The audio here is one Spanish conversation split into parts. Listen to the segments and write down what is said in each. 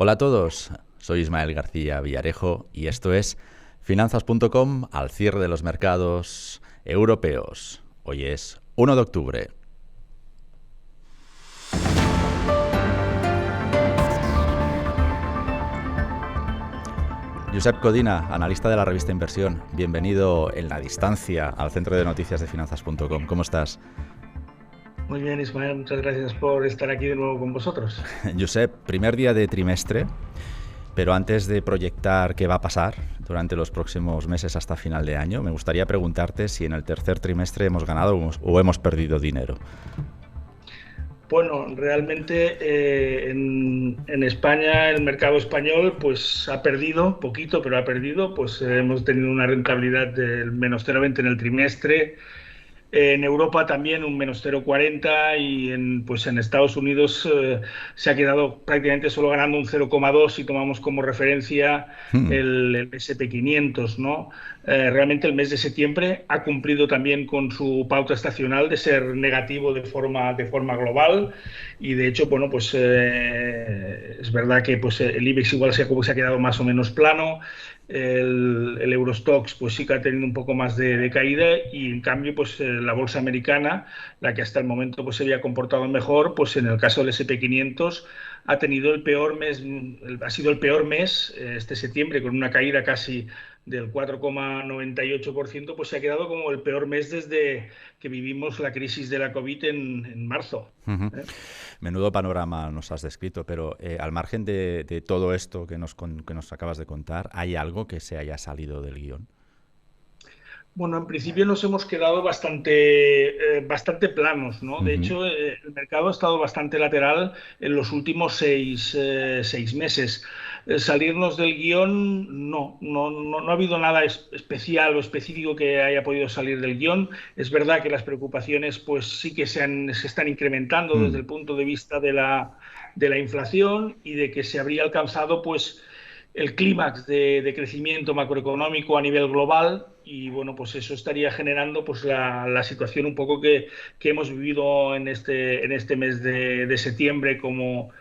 Hola a todos, soy Ismael García Villarejo y esto es Finanzas.com al cierre de los mercados europeos. Hoy es 1 de octubre. Josep Codina, analista de la revista Inversión. Bienvenido en la distancia al centro de noticias de Finanzas.com. ¿Cómo estás? Muy bien, Ismael, muchas gracias por estar aquí de nuevo con vosotros. Josep, primer día de trimestre, pero antes de proyectar qué va a pasar durante los próximos meses hasta final de año, me gustaría preguntarte si en el tercer trimestre hemos ganado o hemos perdido dinero. Bueno, realmente en España, el mercado español, pues ha perdido poquito, pero ha perdido. Pues hemos tenido una rentabilidad del menos 0,20 en el trimestre. En Europa también un menos 0,40 y pues en Estados Unidos se ha quedado prácticamente solo ganando un 0,2 si tomamos como referencia el S&P 500, ¿no? Realmente el mes de septiembre ha cumplido también con su pauta estacional de ser negativo de forma global y de hecho, bueno, pues es verdad que pues, el IBEX igual se ha quedado más o menos plano. El Eurostoxx pues sí que ha tenido un poco más de caída y en cambio pues la bolsa americana, la que hasta el momento pues se había comportado mejor, pues en el caso del S&P 500 ha tenido el peor mes, ha sido el peor mes este septiembre con una caída casi del 4,98%, pues se ha quedado como el peor mes desde que vivimos la crisis de la COVID en marzo. ¿Eh? Menudo panorama nos has descrito, pero al margen de todo esto que nos acabas de contar, ¿hay algo que se haya salido del guión? Bueno, en principio nos hemos quedado bastante planos, ¿no? De hecho, el mercado ha estado bastante lateral en los últimos seis meses. Salirnos del guión, no ha habido nada especial o específico que haya podido salir del guión. Es verdad que las preocupaciones, pues sí que se están incrementando desde el punto de vista de la inflación y de que se habría alcanzado, pues, el clímax de crecimiento macroeconómico a nivel global y bueno, pues eso estaría generando pues la situación un poco que hemos vivido en este mes de septiembre como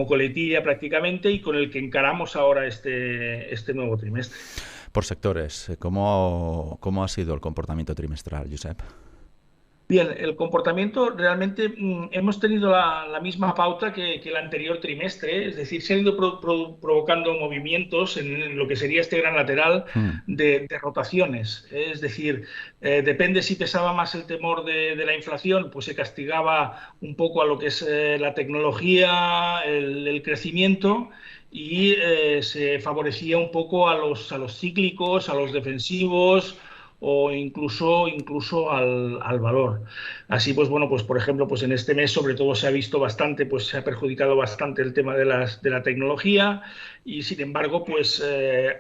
coletilla prácticamente y con el que encaramos ahora este nuevo trimestre. Por sectores, ¿cómo ha sido el comportamiento trimestral, Josep? Bien, el comportamiento realmente hemos tenido la misma pauta que el anterior trimestre, es decir, se han ido provocando movimientos en lo que sería este gran lateral de rotaciones. Es decir, depende si pesaba más el temor de la inflación, pues se castigaba un poco a lo que es la tecnología, el crecimiento y se favorecía un poco a los cíclicos, a los defensivos o incluso al valor. Así pues, bueno, pues por ejemplo, pues en este mes sobre todo se ha visto bastante, pues se ha perjudicado bastante el tema de la tecnología y sin embargo, pues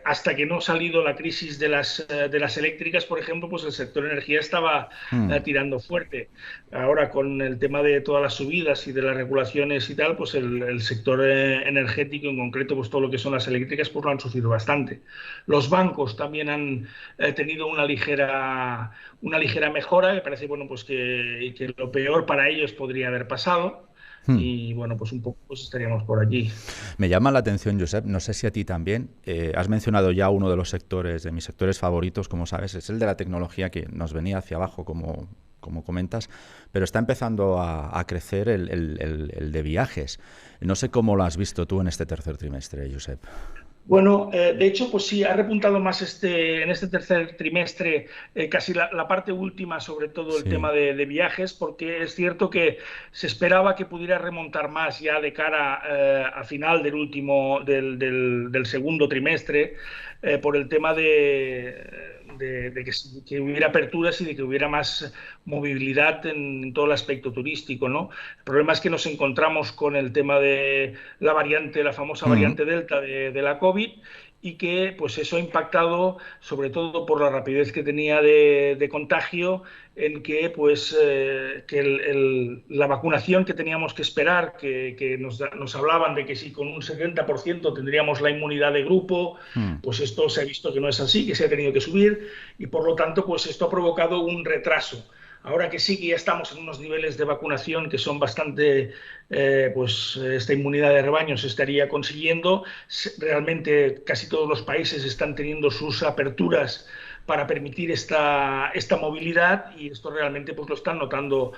hasta que no ha salido la crisis de las eléctricas, por ejemplo, pues el sector energía estaba tirando fuerte. Ahora con el tema de todas las subidas y de las regulaciones y tal, pues el sector energético en concreto, pues todo lo que son las eléctricas, pues lo han sufrido bastante. Los bancos también han tenido una ligera mejora, me parece bueno, pues que lo peor para ellos podría haber pasado y bueno, pues un poco pues estaríamos por aquí. Me llama la atención, Josep, no sé si a ti también, has mencionado ya uno de los sectores, de mis sectores favoritos, como sabes, es el de la tecnología que nos venía hacia abajo, como comentas, pero está empezando a crecer el de viajes. No sé cómo lo has visto tú en este tercer trimestre, Josep. Bueno, de hecho, pues sí, ha repuntado más en este tercer trimestre, casi la parte última, sobre todo el Sí. tema de viajes, porque es cierto que se esperaba que pudiera remontar más ya de cara a final del segundo trimestre, por el tema de que hubiera aperturas y de que hubiera más movilidad en todo el aspecto turístico, ¿no? El problema es que nos encontramos con el tema de la famosa variante Delta de la COVID, y que pues eso ha impactado sobre todo por la rapidez que tenía de contagio en que pues que la vacunación que teníamos que esperar, que nos hablaban de que si con un 70% tendríamos la inmunidad de grupo, pues esto se ha visto que no es así, que se ha tenido que subir y por lo tanto pues esto ha provocado un retraso Ahora que sí que ya estamos en unos niveles de vacunación que son bastante, pues esta inmunidad de rebaño se estaría consiguiendo. Realmente casi todos los países están teniendo sus aperturas para permitir esta movilidad, y esto realmente pues lo están notando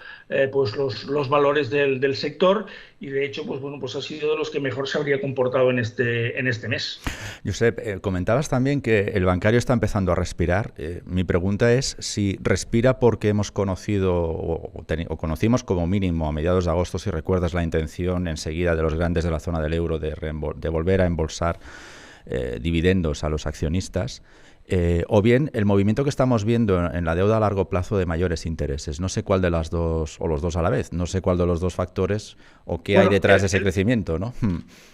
pues los valores del sector, y de hecho pues bueno, pues ha sido de los que mejor se habría comportado en este mes. Josep, comentabas también que el bancario está empezando a respirar. Mi pregunta es si respira porque hemos conocido o conocimos como mínimo a mediados de agosto, si recuerdas, la intención enseguida de los grandes de la zona del euro de volver a embolsar dividendos a los accionistas. O bien el movimiento que estamos viendo en la deuda a largo plazo de mayores intereses. No sé cuál de las dos, o los dos a la vez, no sé cuál de los dos factores o qué hay Bueno, detrás de ese crecimiento, ¿no?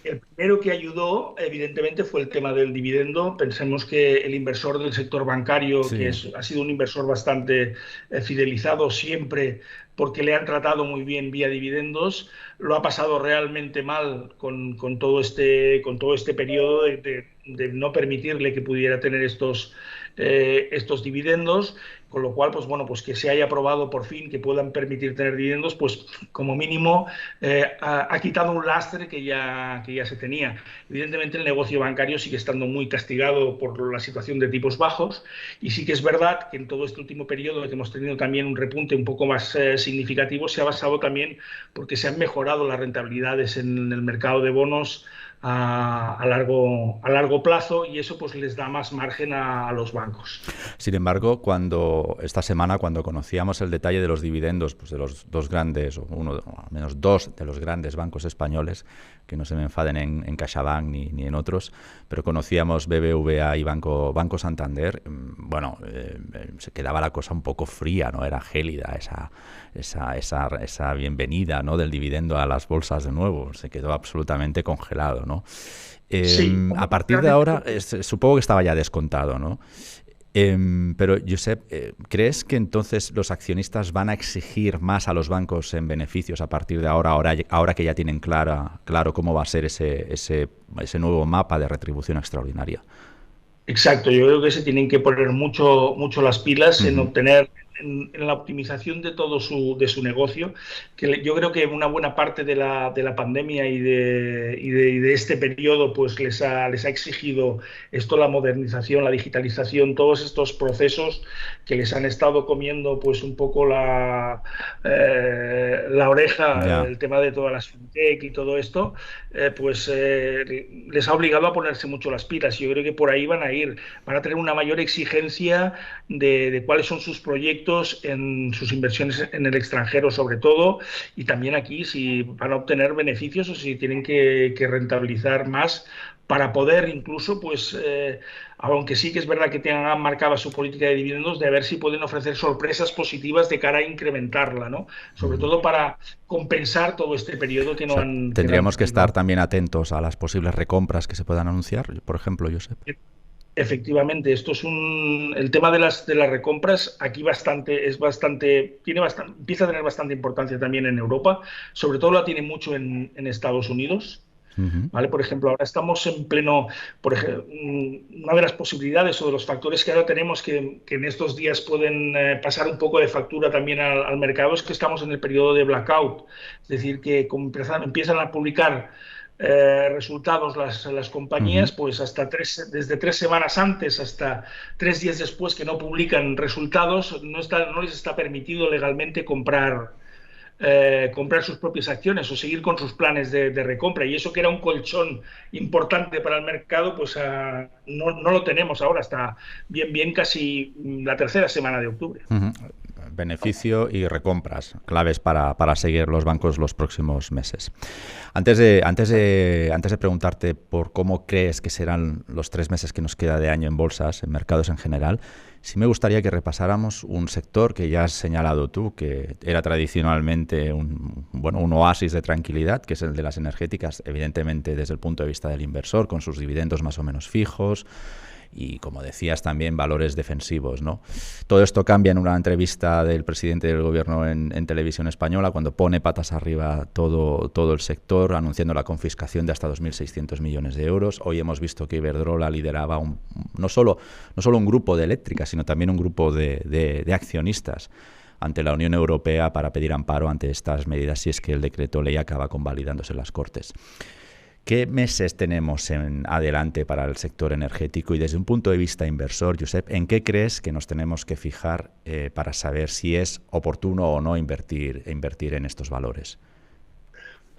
el primero que ayudó, evidentemente, fue el tema del dividendo. Pensemos que el inversor del sector bancario, que Sí. ha sido un inversor bastante fidelizado siempre porque le han tratado muy bien vía dividendos, lo ha pasado realmente mal con todo este periodo de no permitirle que pudiera tener estos dividendos, con lo cual, pues bueno, pues que se haya aprobado por fin que puedan permitir tener dividendos, pues como mínimo ha quitado un lastre que ya se tenía. Evidentemente el negocio bancario sigue estando muy castigado por la situación de tipos bajos, y sí que es verdad que en todo este último periodo que hemos tenido también un repunte un poco más significativo, se ha basado también porque se han mejorado las rentabilidades en el mercado de bonos a largo plazo, y eso pues les da más margen a los bancos. Sin embargo, esta semana, cuando conocíamos el detalle de los dividendos, pues de los dos grandes, o al menos dos de los grandes bancos españoles, que no se me enfaden en CaixaBank ni en otros, pero conocíamos BBVA y Banco Santander, bueno, se quedaba la cosa un poco fría, ¿no? Era gélida esa bienvenida, ¿no?, del dividendo a las bolsas de nuevo, se quedó absolutamente congelado, ¿no? Sí, A hombre, partir de realmente ahora, supongo que estaba ya descontado, ¿no? Pero, Josep, ¿crees que entonces los accionistas van a exigir más a los bancos en beneficios a partir de ahora que ya tienen claro cómo va a ser ese nuevo mapa de retribución extraordinaria? exacto, yo creo que se tienen que poner mucho las pilas en Ujú. obtener, en la optimización de todo de su negocio, que yo creo que una buena parte de la pandemia y de este periodo pues les ha exigido esto, la modernización, la digitalización, todos estos procesos que les han estado comiendo pues un poco la oreja, Ya. el tema de todas las fintech y todo esto, les ha obligado a ponerse mucho las pilas. Yo creo que por ahí van a tener una mayor exigencia de cuáles son sus proyectos en sus inversiones en el extranjero, sobre todo, y también aquí si van a obtener beneficios o si tienen que rentabilizar más para poder incluso, pues, aunque sí que es verdad que tengan marcada su política de dividendos, de ver si pueden ofrecer sorpresas positivas de cara a incrementarla, ¿no? Sobre Ujú. todo para compensar todo este periodo O sea, que no han tendríamos que estar podido. también atentos a las posibles recompras que se puedan anunciar, por ejemplo, Josep. Efectivamente, el tema de las recompras aquí empieza a tener bastante importancia también en Europa, sobre todo la tiene mucho en Estados Unidos. Ujú. ¿Vale? Por ejemplo, ahora estamos en pleno, una de las posibilidades o de los factores que ahora tenemos que en estos días pueden pasar un poco de factura también al mercado, es que estamos en el periodo de blackout, es decir, que como empiezan a publicar resultados las compañías, Ujú. pues desde 3 semanas antes hasta 3 días después que no publican resultados, no les está permitido legalmente comprar sus propias acciones o seguir con sus planes de recompra. Y eso que era un colchón importante para el mercado, pues no lo tenemos ahora hasta bien casi la tercera semana de octubre. Ujú. Beneficio y recompras, claves para seguir los bancos los próximos meses. Antes de preguntarte por cómo crees que serán los 3 meses que nos queda de año en bolsas, en mercados en general, sí me gustaría que repasáramos un sector que ya has señalado tú, que era tradicionalmente un oasis de tranquilidad, que es el de las energéticas, evidentemente desde el punto de vista del inversor, con sus dividendos más o menos fijos, y, como decías, también valores defensivos, ¿no? Todo esto cambia en una entrevista del presidente del gobierno en televisión española, cuando pone patas arriba todo el sector, anunciando la confiscación de hasta 2.600 millones de euros. Hoy hemos visto que Iberdrola lideraba no solo un grupo de eléctricas, sino también un grupo de accionistas ante la Unión Europea para pedir amparo ante estas medidas si es que el decreto ley acaba convalidándose en las Cortes. ¿Qué meses tenemos en adelante para el sector energético? Y desde un punto de vista inversor, Josep, ¿en qué crees que nos tenemos que fijar para saber si es oportuno o no invertir en estos valores?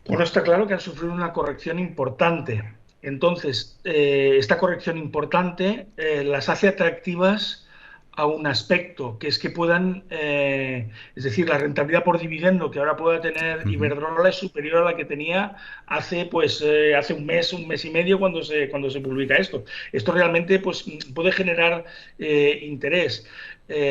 Bueno, está claro que han sufrido una corrección importante. Entonces, esta corrección importante las hace atractivas a un aspecto, que es que puedan, es decir, la rentabilidad por dividendo que ahora pueda tener Iberdrola es superior a la que tenía hace un mes y medio cuando se publica esto. Esto realmente pues, puede generar interés.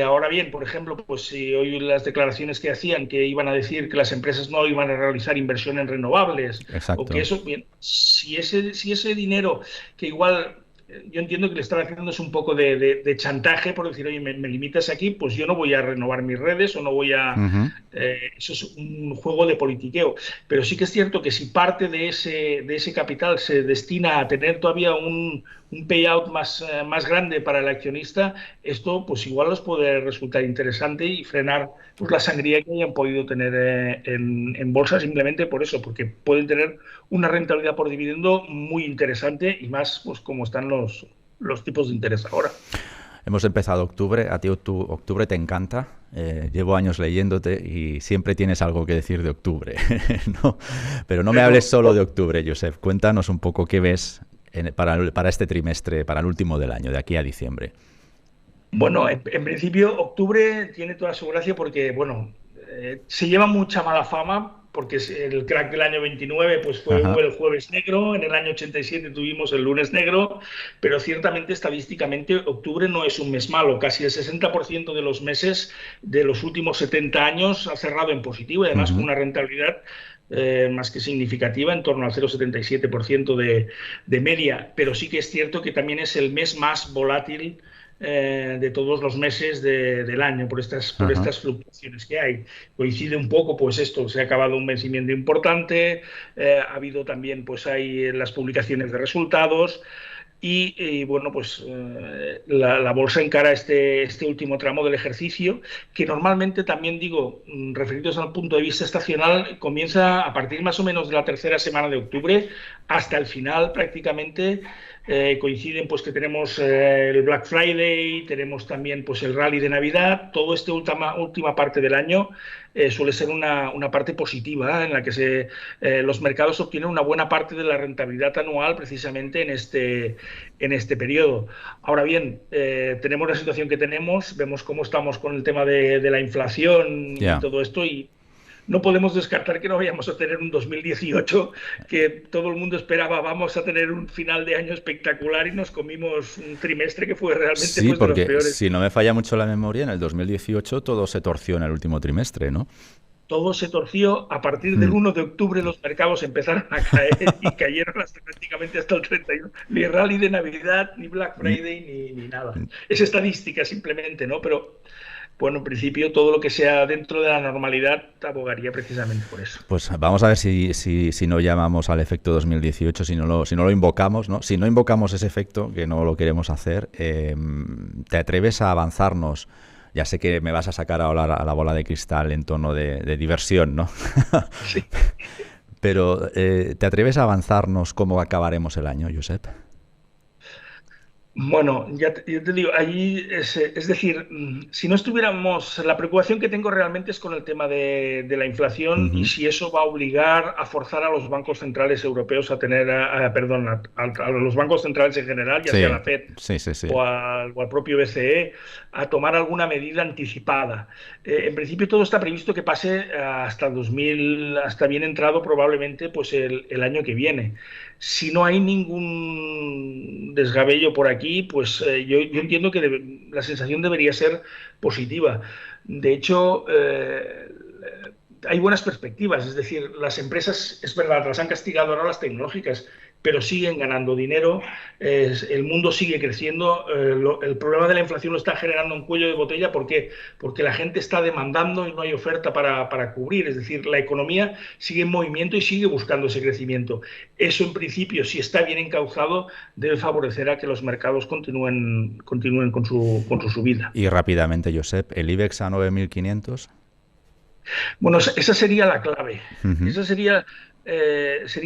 Ahora bien, por ejemplo, pues si hoy las declaraciones que hacían que iban a decir que las empresas no iban a realizar inversión en renovables, exacto, o que eso, bien, si ese dinero que igual yo entiendo que le están haciendo es un poco de chantaje por decir, oye, me limitas aquí, pues yo no voy a renovar mis redes o no voy a... eso es un juego de politiqueo. Pero sí que es cierto que si parte de ese capital se destina a tener todavía un payout más grande para el accionista, esto pues igual les puede resultar interesante y frenar pues, la sangría que hayan podido tener en bolsa simplemente por eso, porque pueden tener una rentabilidad por dividendo muy interesante y más pues como están los tipos de interés ahora. Hemos empezado octubre, a ti octubre te encanta, llevo años leyéndote y siempre tienes algo que decir de octubre, ¿no? Pero no me hables solo de octubre, Josep, cuéntanos un poco qué ves para este trimestre, para el último del año, de aquí a diciembre. Bueno, en principio octubre tiene toda su gracia porque, bueno, se lleva mucha mala fama porque el crack del año 29 pues fue el jueves negro, en el año 87 tuvimos el lunes negro, pero ciertamente estadísticamente octubre no es un mes malo, casi el 60% de los meses de los últimos 70 años ha cerrado en positivo y además con una rentabilidad más que significativa, en torno al 0,77% de media, pero sí que es cierto que también es el mes más volátil de todos los meses del año por estas fluctuaciones que hay. Coincide un poco, pues esto, se ha acabado un vencimiento importante, ha habido también, pues hay las publicaciones de resultados y bueno, pues la bolsa encara este último tramo del ejercicio, que normalmente también digo, referidos al punto de vista estacional, comienza a partir más o menos de la tercera semana de octubre hasta el final prácticamente. Coinciden pues que tenemos el Black Friday, tenemos también pues el rally de Navidad, todo esta última parte del año suele ser una parte positiva en la que los mercados obtienen una buena parte de la rentabilidad anual precisamente en este periodo. Ahora bien, tenemos la situación que tenemos, vemos cómo estamos con el tema de la inflación y todo esto y no podemos descartar que no vayamos a tener un 2018 que todo el mundo esperaba, vamos a tener un final de año espectacular y nos comimos un trimestre que fue realmente sí, pues, de los peores. Si no me falla mucho la memoria, en el 2018 todo se torció en el último trimestre, ¿no? Todo se torció, a partir del 1 de octubre los mercados empezaron a caer y cayeron prácticamente hasta el 31. Ni rally de Navidad, ni Black Friday, ni nada. Es estadística simplemente, ¿no? Pero... bueno, en principio todo lo que sea dentro de la normalidad abogaría precisamente por eso. Pues vamos a ver si no llamamos al efecto 2018, si no lo invocamos, ¿no? Si no invocamos ese efecto, que no lo queremos hacer, ¿te atreves a avanzarnos? Ya sé que me vas a sacar ahora a la bola de cristal en tono de diversión, ¿no? Sí. Pero ¿te atreves a avanzarnos cómo acabaremos el año, Josep? Bueno, ya te digo, allí es decir, si no estuviéramos, la preocupación que tengo realmente es con el tema de la inflación y si eso va a obligar a forzar a los bancos centrales europeos a tener, a los bancos centrales en general, ya sea la FED o al propio BCE, a tomar alguna medida anticipada. En principio todo está previsto que pase hasta bien entrado probablemente pues el año que viene. Si no hay ningún desgabello por aquí, pues yo entiendo que la sensación debería ser positiva. De hecho, hay buenas perspectivas, es decir, las empresas, es verdad, las han castigado ahora las tecnológicas, pero siguen ganando dinero, el mundo sigue creciendo, el problema de la inflación lo está generando un cuello de botella. ¿Por qué? Porque la gente está demandando y no hay oferta para cubrir, es decir, la economía sigue en movimiento y sigue buscando ese crecimiento. Eso, en principio, si está bien encauzado, debe favorecer a que los mercados continúen con su subida. Y rápidamente, Josep, ¿el IBEX a 9.500? Bueno, esa sería la clave. Ujú. Esa sería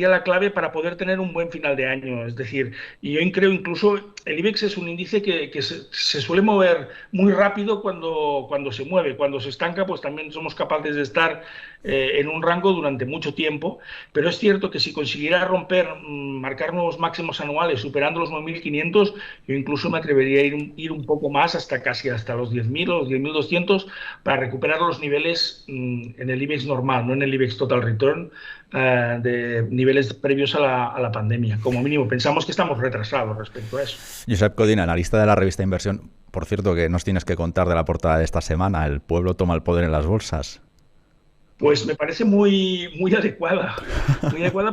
la clave para poder tener un buen final de año. Es decir, y yo creo incluso el IBEX es un índice que se suele mover muy rápido cuando se mueve. Cuando se estanca, pues también somos capaces de estar en un rango durante mucho tiempo. Pero es cierto que si consiguiera romper, marcar nuevos máximos anuales superando los 9.500, yo incluso me atrevería a ir un poco más hasta casi hasta los 10.000 o los 10.200 para recuperar los niveles en el IBEX normal, no en el IBEX Total Return, de niveles previos a la pandemia. Como mínimo, pensamos que estamos retrasados respecto a eso. Josep Codina, analista de la revista Inversión. Por cierto, que nos tienes que contar de la portada de esta semana, El pueblo toma el poder en las bolsas. Pues me parece muy adecuada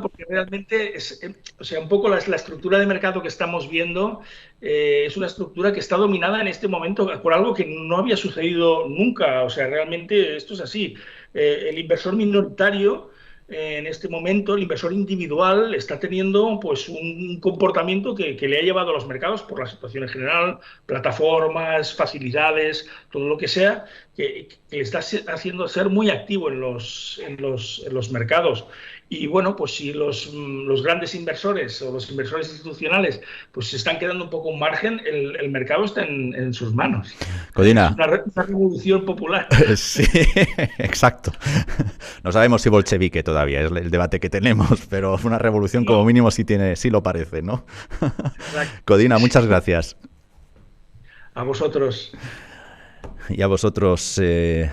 porque realmente es, o sea, un poco la estructura de mercado que estamos viendo es una estructura que está dominada en este momento por algo que no había sucedido nunca. O sea, realmente esto es así. El inversor minoritario en este momento, el inversor individual está teniendo pues un comportamiento que le ha llevado a los mercados por la situación en general, plataformas, facilidades, todo lo que sea, que le está haciendo ser muy activo en los mercados. Y bueno, pues si los grandes inversores o los inversores institucionales pues se están quedando un poco en margen, el mercado está en sus manos. Es Codina, una revolución popular. sí, exacto. No sabemos si bolchevique todavía, es el debate que tenemos, pero una revolución como No, mínimo sí tiene, sí lo parece, ¿no? exacto. Codina, Sí, muchas sí. gracias. A vosotros. Y a vosotros,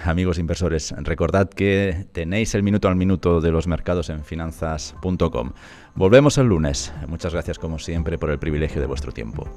amigos inversores, recordad que tenéis el minuto al minuto de los mercados en finanzas.com. Volvemos el lunes. Muchas gracias, como siempre, por el privilegio de vuestro tiempo.